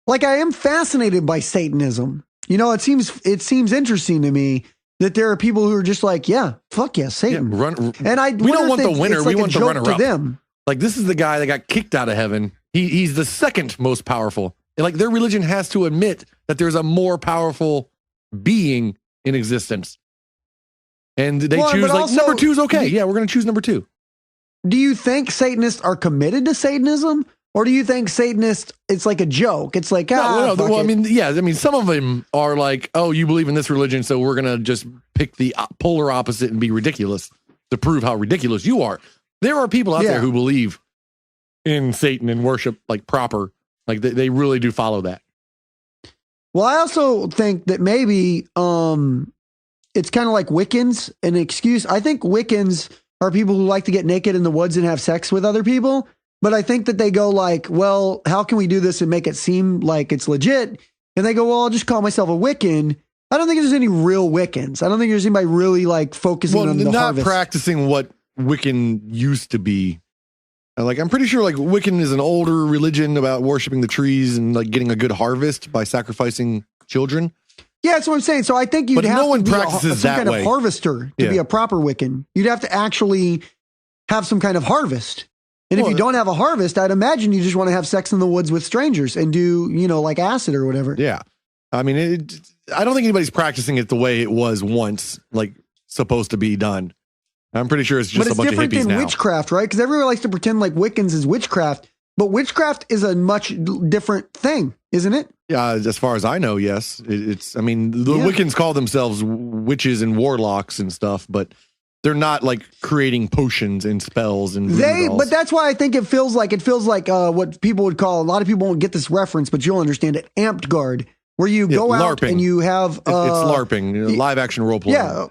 like I am fascinated by Satanism. You know, it seems interesting to me that there are people who are just like, yeah, fuck yeah, Satan. Yeah, and we don't want the winner. Like we want the runner-up. Them. Like, this is the guy that got kicked out of heaven. He's the second most powerful. And like, their religion has to admit that there's a more powerful being in existence. And they choose like, number 2 is okay. Yeah, we're going to choose number 2. Do you think Satanists are committed to Satanism? Or do you think Satanists, it's like a joke? It's like, I mean, some of them are like, oh, you believe in this religion, so we're going to just pick the polar opposite and be ridiculous to prove how ridiculous you are. There are people out there who believe in Satan and worship like proper. Like they really do follow that. Well, I also think that maybe it's kind of like Wiccans, an excuse. I think Wiccans are people who like to get naked in the woods and have sex with other people. But I think that they go like, well, how can we do this and make it seem like it's legit? And they go, well, I'll just call myself a Wiccan. I don't think there's any real Wiccans. I don't think there's anybody really like focusing on the harvest. Not practicing what Wiccan used to be. Like, I'm pretty sure like Wiccan is an older religion about worshiping the trees and like getting a good harvest by sacrificing children. Yeah, that's what I'm saying. So I think you'd have to be some kind of harvester to be a proper Wiccan. You'd have to actually have some kind of harvest. And if you don't have a harvest, I'd imagine you just want to have sex in the woods with strangers and do, like acid or whatever. Yeah. I mean, I don't think anybody's practicing it the way it was once, like supposed to be done. I'm pretty sure it's just a bunch of hippies now. But it's different than witchcraft, right? Because everyone likes to pretend like Wiccans is witchcraft, but witchcraft is a much different thing, isn't it? Yeah, as far as I know, yes. The Wiccans call themselves witches and warlocks and stuff, but they're not like creating potions and spells and but that's why I think it feels like what people would call, a lot of people won't get this reference, but you'll understand it, amped guard, where you go out LARPing. And you have it's LARPing, live action role playing. Yeah.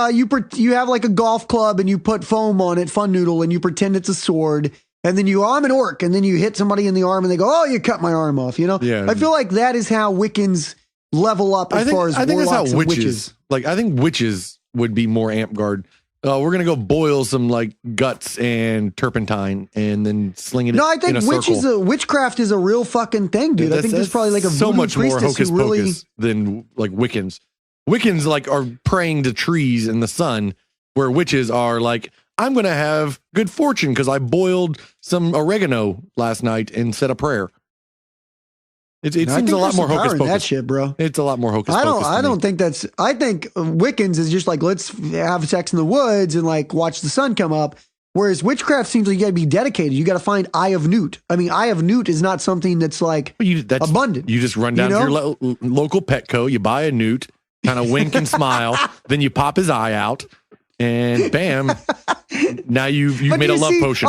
You have like a golf club and you put foam on it, fun noodle, and you pretend it's a sword. And then I'm an orc, and then you hit somebody in the arm and they go, oh, you cut my arm off, Yeah. I feel like that is how Wiccans level up as far as warlocks that's how and witches. Like, I think witches would be more amp guard. We're going to go boil some like guts and turpentine and then sling it in a circle. No, I think witchcraft is a real fucking thing, dude. I think there's probably like a so much more hocus really pocus than like Wiccans. Wiccans like are praying to trees in the sun, where witches are like, I'm going to have good fortune because I boiled some oregano last night and said a prayer. It seems a lot more hocus pocus. That shit, bro. It's a lot more hocus pocus. I don't think that's. I think Wiccans is just like, let's have sex in the woods and like watch the sun come up. Whereas witchcraft seems like you got to be dedicated. You got to find Eye of Newt. I mean, Eye of Newt is not something that's like abundant. You just run down to your local Petco, you buy a newt, kind of wink and smile, then you pop his eye out, and bam, now you've made a love potion.